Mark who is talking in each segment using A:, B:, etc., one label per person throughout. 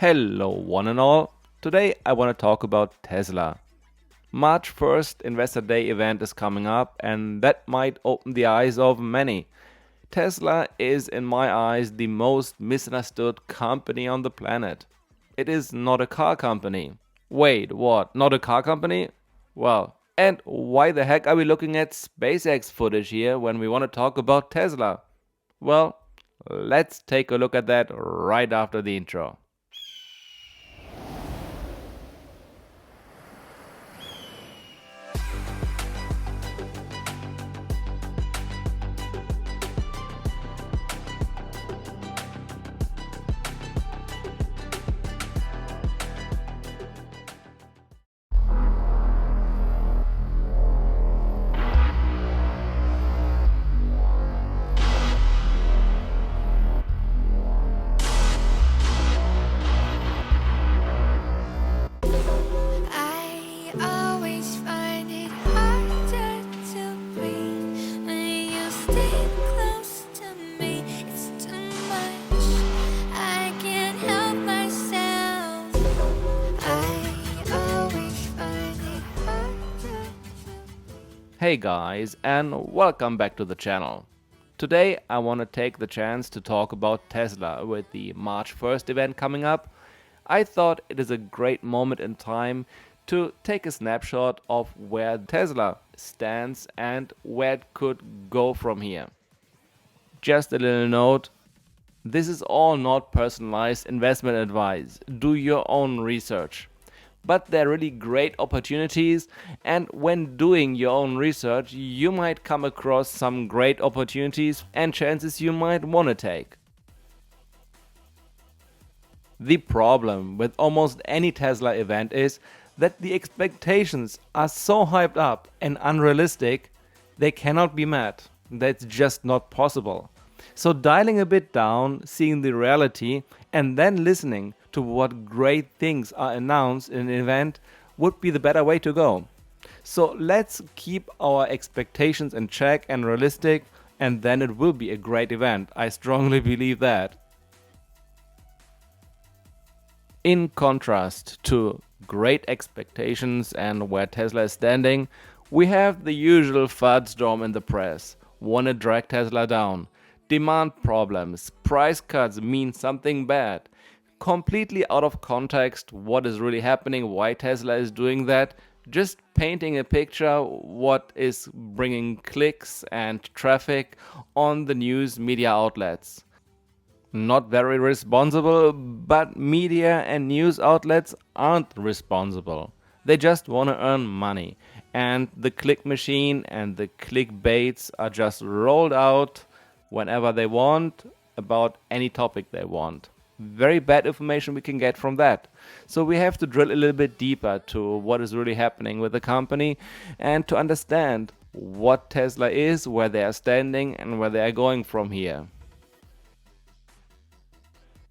A: Hello one and all. Today I want to talk about Tesla. March 1st Investor Day event is coming up and that might open the eyes of many. Tesla is in my eyes the most misunderstood company on the planet. It is not a car company. Wait, what? Not a car company? Well, and why the heck are we looking at SpaceX footage here when we want to talk about Tesla? Well, let's take a look at that right after the intro. Hey guys, and welcome back to the channel. Today I want to take the chance to talk about Tesla with the March 1st event coming up. I thought it is a great moment in time to take a snapshot of where Tesla stands and where it could go from here. Just a little note, this is all not personalized investment advice. Do your own research. But they're really great opportunities, and when doing your own research you might come across some great opportunities and chances you might want to take. The problem with almost any Tesla event is that the expectations are so hyped up and unrealistic they cannot be met. That's just not possible. So dialing a bit down, seeing the reality, and then listening to what great things are announced in an event would be the better way to go. So let's keep our expectations in check and realistic, and then it will be a great event. I strongly believe that. In contrast to great expectations and where Tesla is standing, we have the usual FUD storm in the press. Wanna drag Tesla down. Demand problems, price cuts mean something bad. Completely out of context what is really happening, why Tesla is doing that. Just painting a picture what is bringing clicks and traffic on the news media outlets. Not very responsible, but media and news outlets aren't responsible. They just want to earn money. And the click machine and the clickbaits are just rolled out whenever they want about any topic they want. Very bad information we can get from that. So we have to drill a little bit deeper to what is really happening with the company and to understand what Tesla is, where they are standing and where they are going from here.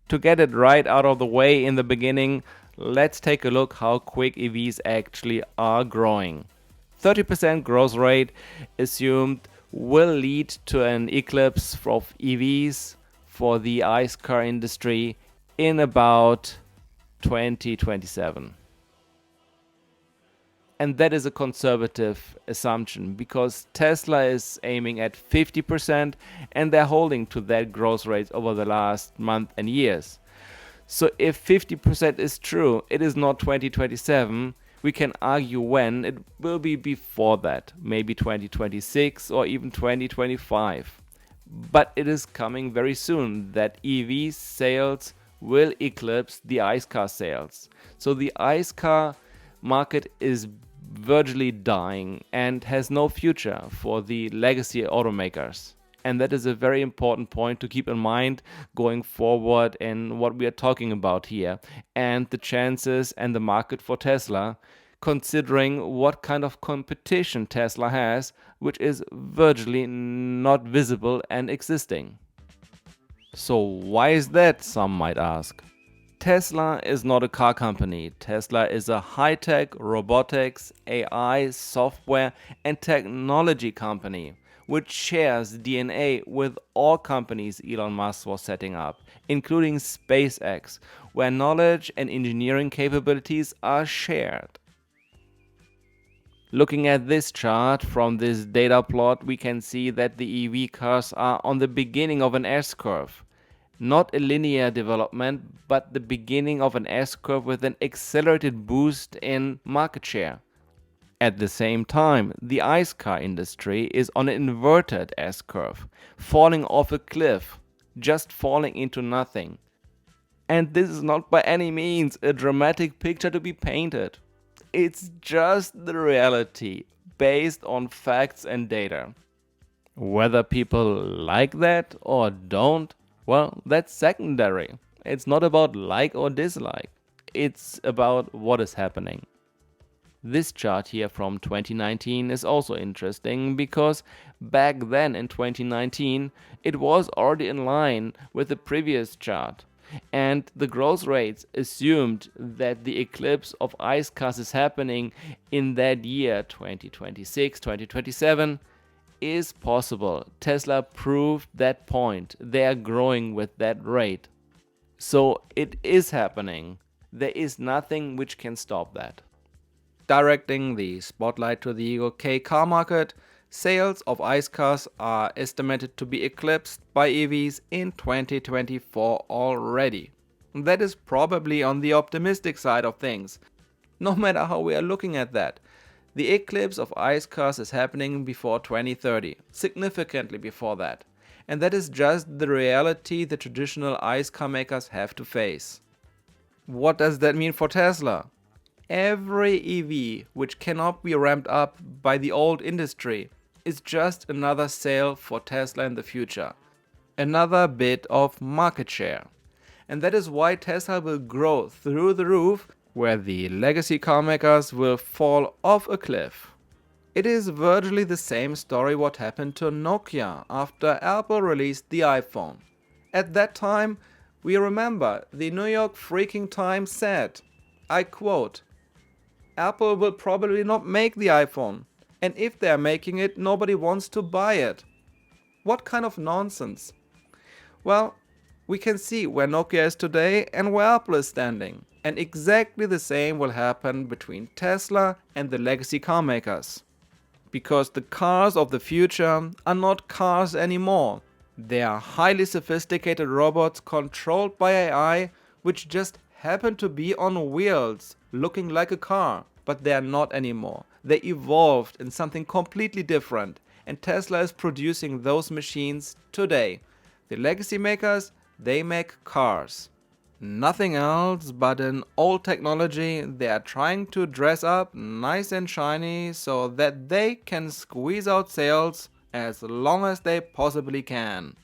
A: To get it right out of the way in the beginning, let's take a look how quick EVs actually are growing. 30% growth rate assumed will lead to an eclipse of EVs for the ICE car industry in about 2027. And that is a conservative assumption because Tesla is aiming at 50% and they're holding to that growth rate over the last month and years. So if 50% is true, it is not 2027. We can argue when. It will be before that, maybe 2026 or even 2025. But it is coming very soon that EV sales will eclipse the ICE car sales. So the ICE car market is virtually dying and has no future for the legacy automakers. And that is a very important point to keep in mind going forward in what we are talking about here and the chances and the market for Tesla, considering what kind of competition Tesla has, which is virtually not visible and existing. So why is that, some might ask? Tesla is not a car company. Tesla is a high-tech robotics, AI, software and technology company which shares DNA with all companies Elon Musk was setting up, including SpaceX, where knowledge and engineering capabilities are shared. Looking at this chart from this data plot, we can see that the EV cars are on the beginning of an S-curve. Not a linear development, but the beginning of an S-curve with an accelerated boost in market share. At the same time, the ICE car industry is on an inverted S-curve, falling off a cliff, just falling into nothing. And this is not by any means a dramatic picture to be painted. It's just the reality, based on facts and data. Whether people like that or don't, well, that's secondary. It's not about like or dislike. It's about what is happening. This chart here from 2019 is also interesting because back then in 2019 it was already in line with the previous chart. And the growth rates assumed that the eclipse of ICE cars is happening in that year 2026, 2027 is possible. Tesla proved that point. They are growing with that rate. So it is happening. There is nothing which can stop that. Directing the spotlight to the UK car market, sales of ICE cars are estimated to be eclipsed by EVs in 2024 already. That is probably on the optimistic side of things. No matter how we are looking at that, the eclipse of ICE cars is happening before 2030, significantly before that. And that is just the reality the traditional ICE car makers have to face. What does that mean for Tesla? Every EV which cannot be ramped up by the old industry is just another sale for Tesla in the future. Another bit of market share. And that is why Tesla will grow through the roof, where the legacy car makers will fall off a cliff. It is virtually the same story what happened to Nokia after Apple released the iPhone. At that time, we remember the New York freaking Times said, I quote, Apple will probably not make the iPhone, and if they are making it, nobody wants to buy it. What kind of nonsense? Well, we can see where Nokia is today and where Apple is standing, and exactly the same will happen between Tesla and the legacy car makers. Because the cars of the future are not cars anymore. They are highly sophisticated robots controlled by AI, which just happen to be on wheels, looking like a car, but they are not anymore. They evolved in something completely different, and Tesla is producing those machines today. The legacy makers, they make cars. Nothing else but an old technology they are trying to dress up nice and shiny so that they can squeeze out sales as long as they possibly can.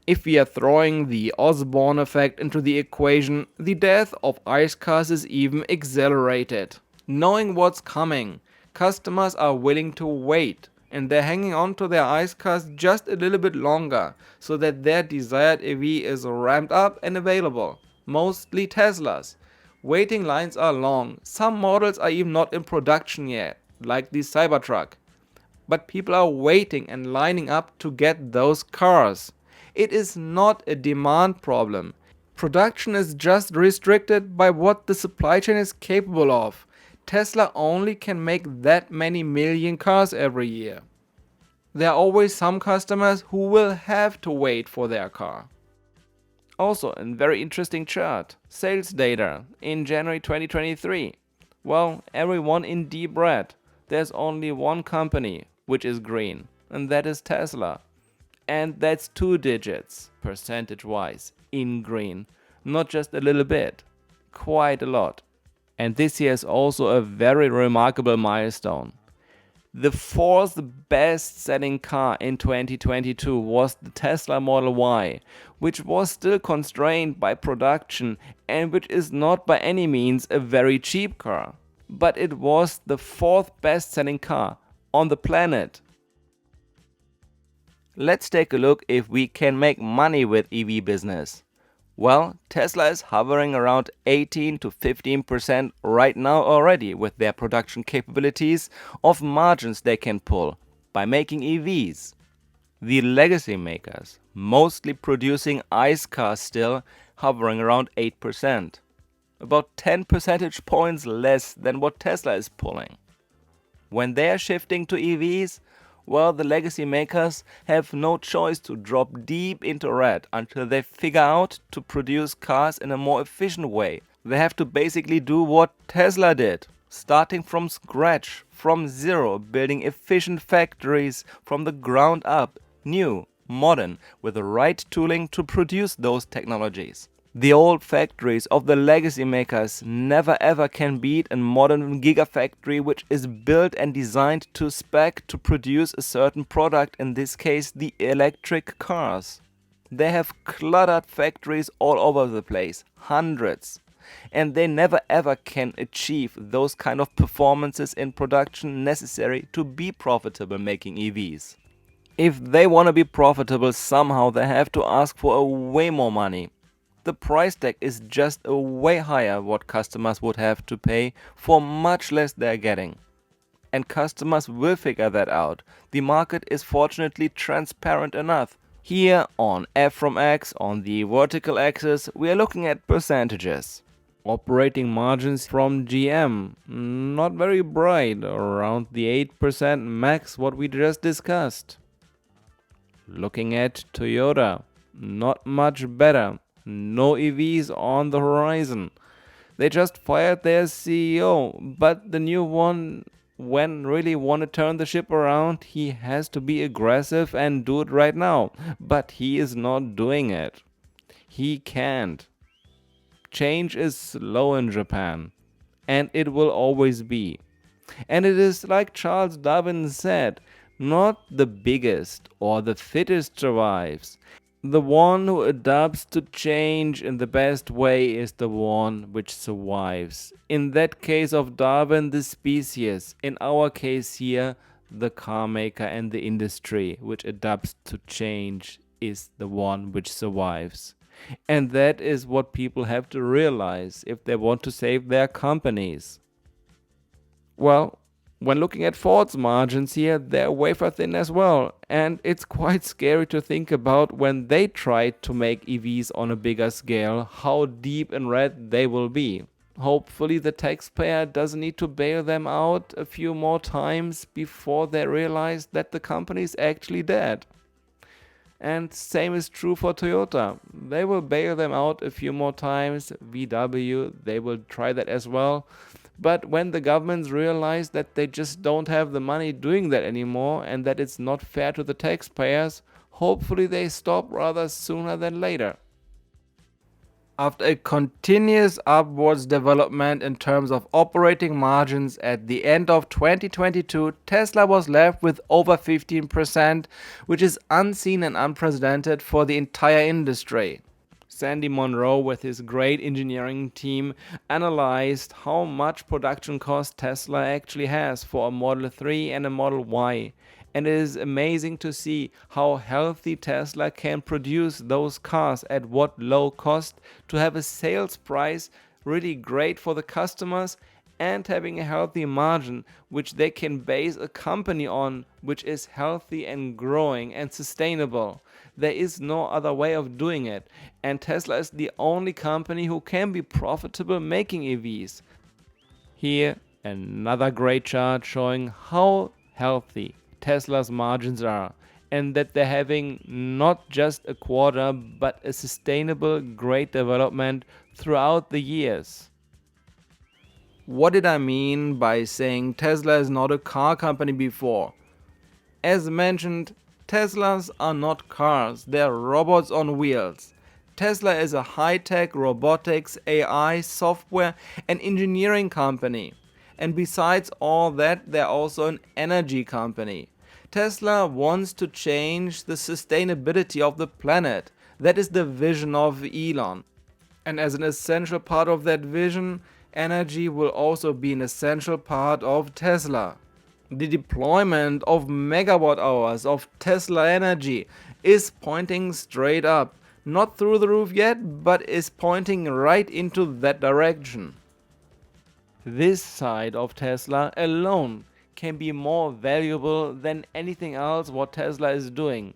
A: If we are throwing the Osborne effect into the equation, the death of ICE cars is even accelerated. Knowing what's coming, customers are willing to wait, and they're hanging on to their ICE cars just a little bit longer so that their desired EV is ramped up and available. Mostly Teslas. Waiting lines are long. Some models are even not in production yet, like the CYBERTRUCK. But people are waiting and lining up to get those cars. It is not a demand problem. Production is just restricted by what the supply chain is capable of. Tesla only can make that many million cars every year. There are always some customers who will have to wait for their car. Also, a very interesting chart. Sales data in January 2023. Well, everyone in deep red. There's only one company which is green, and that is Tesla. And that's 2 digits, percentage-wise, in green. Not just a little bit, quite a lot. And this year is also a very remarkable milestone. The fourth best selling car in 2022 was the Tesla Model Y, which was still constrained by production and which is not by any means a very cheap car. But it was the fourth best selling car on the planet. Let's take a look if we can make money with EV business. Well, Tesla is hovering around 18 to 15% right now already with their production capabilities of margins they can pull by making EVs. The legacy makers, mostly producing ICE cars still, hovering around 8%. About 10 percentage points less than what Tesla is pulling. When they are shifting to EVs, well, the legacy makers have no choice to drop deep into red until they figure out to produce cars in a more efficient way. They have to basically do what Tesla did, starting from scratch, from zero, building efficient factories from the ground up, new, modern, with the right tooling to produce those technologies. The old factories of the legacy makers never ever can beat a modern gigafactory which is built and designed to spec to produce a certain product, in this case the electric cars. They have cluttered factories all over the place, hundreds, and they never ever can achieve those kind of performances in production necessary to be profitable making EVs. If they want to be profitable somehow, they have to ask for a way more money. The price tag is just a way higher what customers would have to pay for much less they're getting. And customers will figure that out. The market is fortunately transparent enough. Here on F from X, on the vertical axis, we are looking at percentages. Operating margins from GM, not very bright, around the 8% max what we just discussed. Looking at Toyota, not much better. No EVs on the horizon. They just fired their CEO, but the new one, when really want to turn the ship around, he has to be aggressive and do it right now. But he is not doing it. He can't. Change is slow in Japan, and it will always be. And it is like Charles Darwin said, not the biggest or the fittest survives. The one who adapts to change in the best way is the one which survives. In that case of Darwin, the species. In our case here, the car maker and the industry which adapts to change is the one which survives. And that is what people have to realize if they want to save their companies. Well, when looking at Ford's margins here, they're wafer thin as well, and it's quite scary to think about when they try to make EVs on a bigger scale, how deep in red they will be. Hopefully the taxpayer doesn't need to bail them out a few more times before they realize that the company is actually dead. And same is true for Toyota. They will bail them out a few more times. VW, they will try that as well. But when the governments realize that they just don't have the money doing that anymore and that it's not fair to the taxpayers, hopefully they stop rather sooner than later. After a continuous upwards development in terms of operating margins at the end of 2022, Tesla was left with over 15%, which is unseen and unprecedented for the entire industry. Sandy Monroe, with his great engineering team, analyzed how much production cost Tesla actually has for a Model 3 and a Model Y. And it is amazing to see how healthy Tesla can produce those cars at what low cost to have a sales price really great for the customers and having a healthy margin which they can base a company on, which is healthy and growing and sustainable. There is no other way of doing it, and Tesla is the only company who can be profitable making EVs. Here another great chart showing how healthy Tesla's margins are, and that they're having not just a quarter but a sustainable great development throughout the years. What did I mean by saying Tesla is not a car company before? As mentioned, Teslas are not cars, they're robots on wheels. Tesla is a high-tech robotics, AI, software and engineering company. And besides all that, they're also an energy company. Tesla wants to change the sustainability of the planet. That is the vision of Elon. And as an essential part of that vision, energy will also be an essential part of Tesla. The deployment of megawatt hours of Tesla energy is pointing straight up. Not through the roof yet, but is pointing right into that direction. This side of Tesla alone can be more valuable than anything else what Tesla is doing.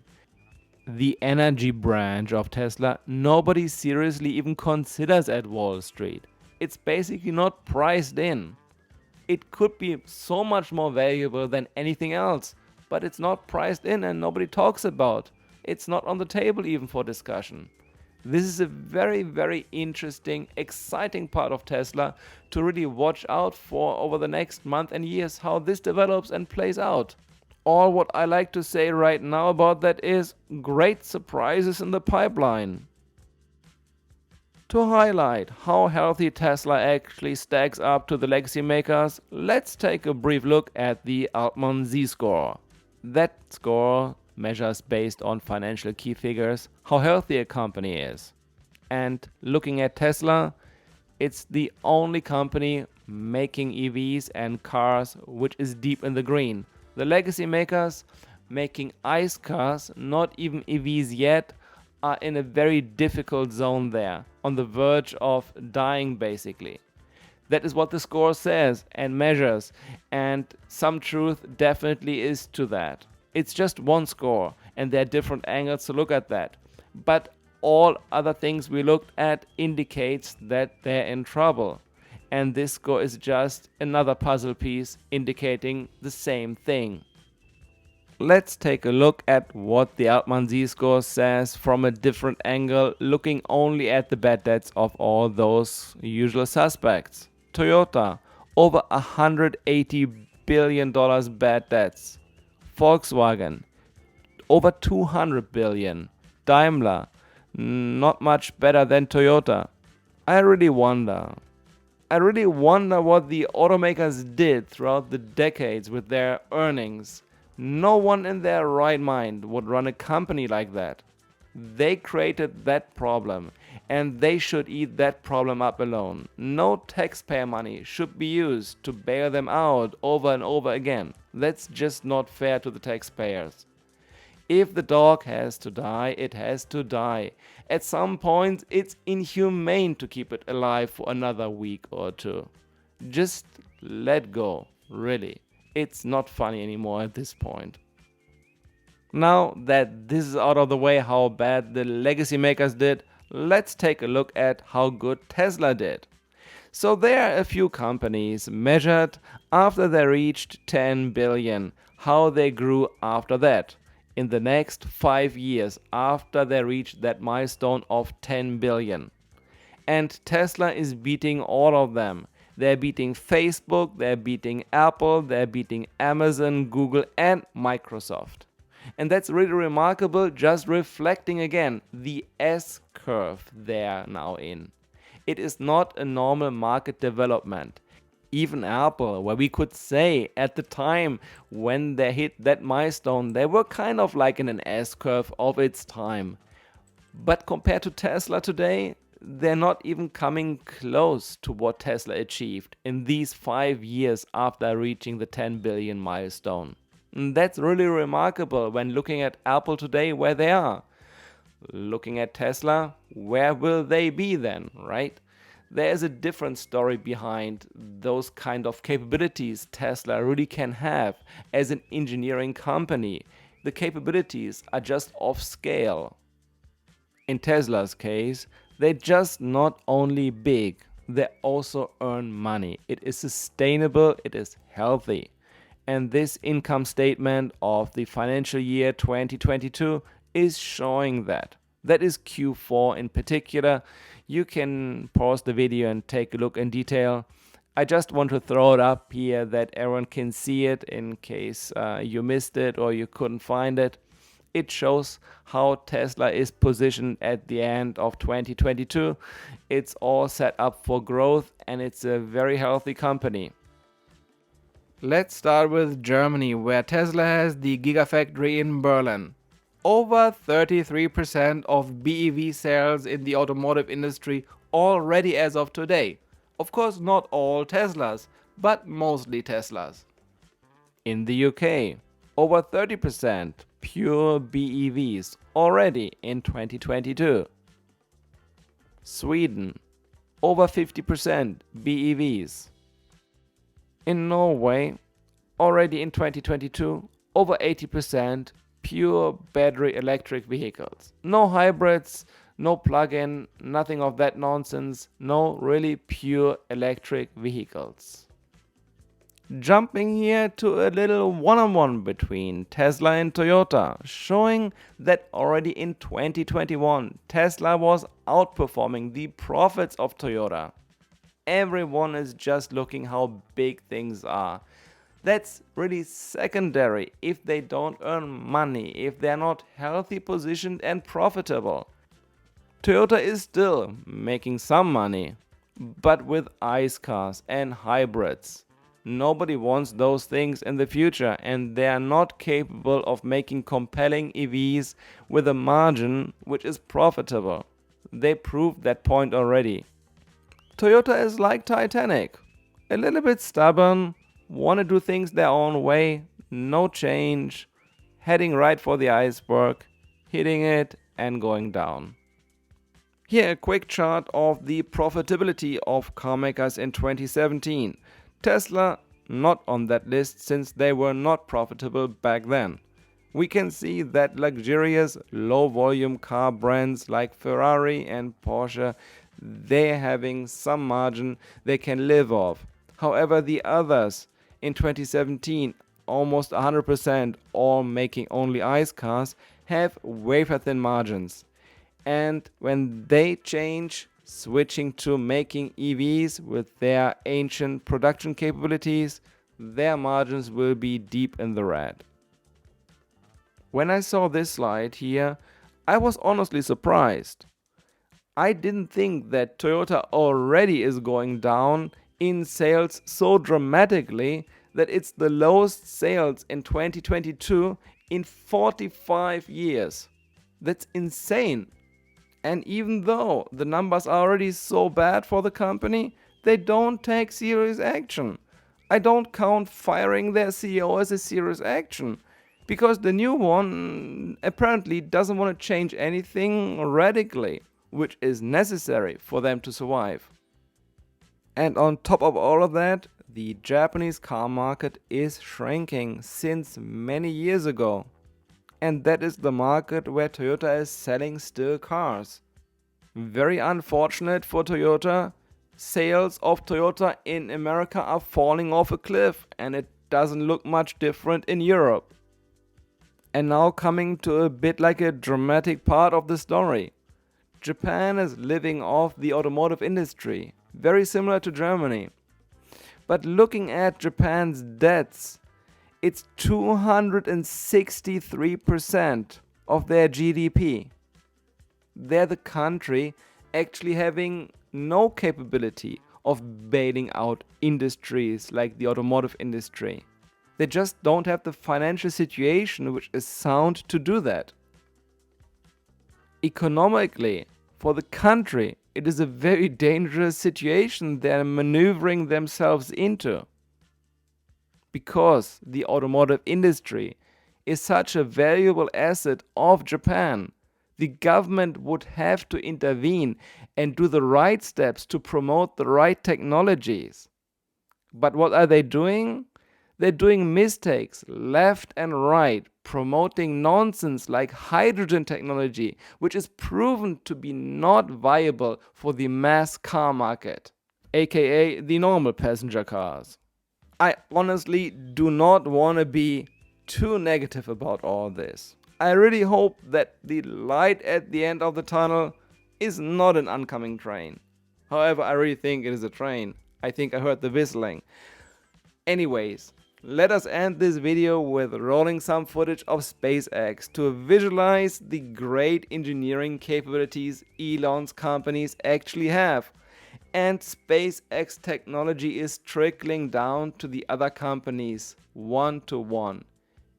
A: The energy branch of Tesla nobody seriously even considers at Wall Street. It's basically not priced in. It could be so much more valuable than anything else, but it's not priced in and nobody talks about. It's not on the table even for discussion. This is a very, very interesting, exciting part of Tesla to really watch out for over the next month and years how this develops and plays out. All what I like to say right now about that is great surprises in the pipeline. To highlight how healthy Tesla actually stacks up to the legacy makers, let's take a brief look at the Altman Z-score. That score measures based on financial key figures how healthy a company is. And looking at Tesla, it's the only company making EVs and cars which is deep in the green. The legacy makers making ICE cars, not even EVs yet, are in a very difficult zone there, on the verge of dying basically. That is what the score says and measures, and some truth definitely is to that. It's just one score, and there are different angles to look at that. But all other things we looked at indicates that they're in trouble. And this score is just another puzzle piece indicating the same thing. Let's take a look at what the Altman Z-score says from a different angle, looking only at the bad debts of all those usual suspects. Toyota, over $180 billion bad debts. Volkswagen, over 200 billion. Daimler, not much better than Toyota. I really wonder what the automakers did throughout the decades with their earnings. No one in their right mind would run a company like that. They created that problem, and they should eat that problem up alone. No taxpayer money should be used to bail them out over and over again. That's just not fair to the taxpayers. If the dog has to die, it has to die. At some point, it's inhumane to keep it alive for another week or two. Just let go, really. It's not funny anymore at this point. Now that this is out of the way how bad the legacy makers did, let's take a look at how good Tesla did. So there are a few companies measured after they reached 10 billion, how they grew after that. In the next 5 years after they reached that milestone of 10 billion. And Tesla is beating all of them. They're beating Facebook, they're beating Apple, they're beating Amazon, Google and Microsoft. And that's really remarkable, just reflecting again the S-curve they're now in. It is not a normal market development. Even Apple, where we could say at the time when they hit that milestone, they were kind of like in an S-curve of its time. But compared to Tesla today, they're not even coming close to what Tesla achieved in these 5 years after reaching the 10 billion milestone. And that's really remarkable when looking at Apple today where they are. Looking at Tesla, where will they be then, right? There's a different story behind those kind of capabilities Tesla really can have as an engineering company. The capabilities are just off scale. In Tesla's case, they're just not only big, they also earn money. It is sustainable, it is healthy. And this income statement of the financial year 2022 is showing that. That is Q4 in particular. You can pause the video and take a look in detail. I just want to throw it up here that everyone can see it in case you missed it or you couldn't find it. It shows how Tesla is positioned at the end of 2022. It's all set up for growth and it's a very healthy company. Let's start with Germany, where Tesla has the Gigafactory in Berlin. Over 33% of BEV sales in the automotive industry already as of today. Of course, not all Teslas, but mostly Teslas. In the UK, over 30% pure BEVs already in 2022. Sweden, over 50% BEVs. In Norway, already in 2022, over 80% pure battery electric vehicles. No hybrids, no plug-in, nothing of that nonsense, no really pure electric vehicles. Jumping here to a little one-on-one between Tesla and Toyota, showing that already in 2021 Tesla was outperforming the profits of Toyota. Everyone is just looking how big things are. That's really secondary if they don't earn money, if they're not healthy positioned and profitable. Toyota is still making some money, but with ICE cars and hybrids. Nobody wants those things in the future, and they are not capable of making compelling EVs with a margin which is profitable. They proved that point already. Toyota is like Titanic, a little bit stubborn, want to do things their own way, no change, heading right for the iceberg, hitting it and going down. Here a quick chart of the profitability of car makers in 2017. Tesla not on that list since they were not profitable back then. We can see that luxurious low volume car brands like Ferrari and Porsche, they're having some margin they can live off. However, the others in 2017, almost 100% all making only ICE cars, have wafer thin margins. And when they change, switching to making EVs with their ancient production capabilities, their margins will be deep in the red. When I saw this slide here, I was honestly surprised. I didn't think that Toyota already is going down in sales so dramatically that it's the lowest sales in 2022 in 45 years. That's insane. And even though the numbers are already so bad for the company, they don't take serious action. I don't count firing their CEO as a serious action, because the new one apparently doesn't want to change anything radically, which is necessary for them to survive. And on top of all of that, the Japanese car market is shrinking since many years ago. And that is the market where Toyota is selling still cars. Very unfortunate for Toyota. Sales of Toyota in America are falling off a cliff, and it doesn't look much different in Europe. And now coming to a bit like a dramatic part of the story. Japan is living off the automotive industry, very similar to Germany. But looking at Japan's debts, it's 263% of their GDP. They're the country actually having no capability of bailing out industries like the automotive industry. They just don't have the financial situation which is sound to do that. Economically, for the country, it is a very dangerous situation they're maneuvering themselves into. Because the automotive industry is such a valuable asset of Japan, the government would have to intervene and do the right steps to promote the right technologies. But what are they doing? They're doing mistakes left and right, promoting nonsense like hydrogen technology, which is proven to be not viable for the mass car market, aka the normal passenger cars. I honestly do not want to be too negative about all this. I really hope that the light at the end of the tunnel is not an oncoming train. However, I really think it is a train. I think I heard the whistling. Anyways, let us end this video with rolling some footage of SpaceX to visualize the great engineering capabilities Elon's companies actually have. And SpaceX technology is trickling down to the other companies one to one.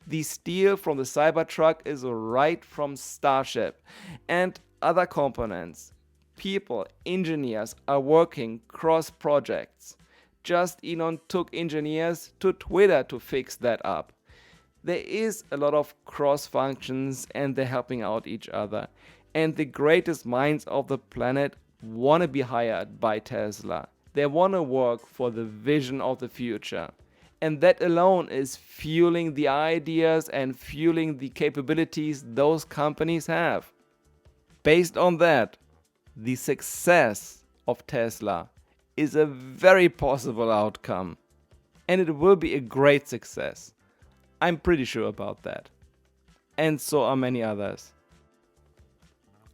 A: The steel from the Cybertruck is right from Starship, and other components. People, engineers are working cross projects. Just Elon took engineers to Twitter to fix that up. There is a lot of cross functions and they're helping out each other. And the greatest minds of the planet want to be hired by Tesla. They want to work for the vision of the future. And that alone is fueling the ideas and fueling the capabilities those companies have. Based on that, the success of Tesla is a very possible outcome. And it will be a great success. I'm pretty sure about that. And so are many others.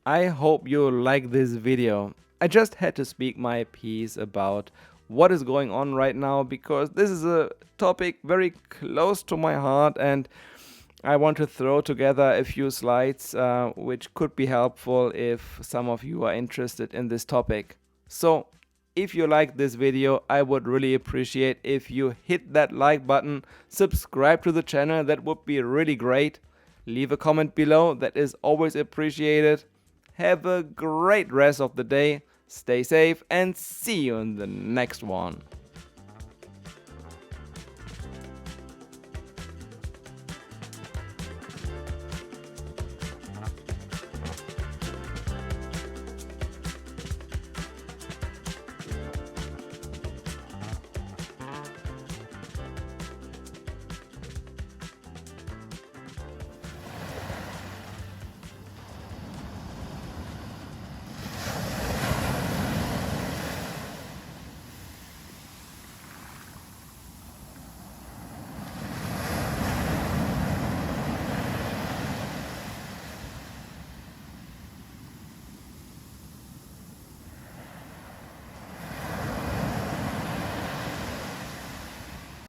A: I hope you like this video. I just had to speak my piece about what is going on right now because this is a topic very close to my heart and I want to throw together a few slides which could be helpful if some of you are interested in this topic. So if you like this video, I would really appreciate if you hit that like button, subscribe to the channel, that would be really great. Leave a comment below, that is always appreciated. Have a great rest of the day, stay safe and see you in the next one.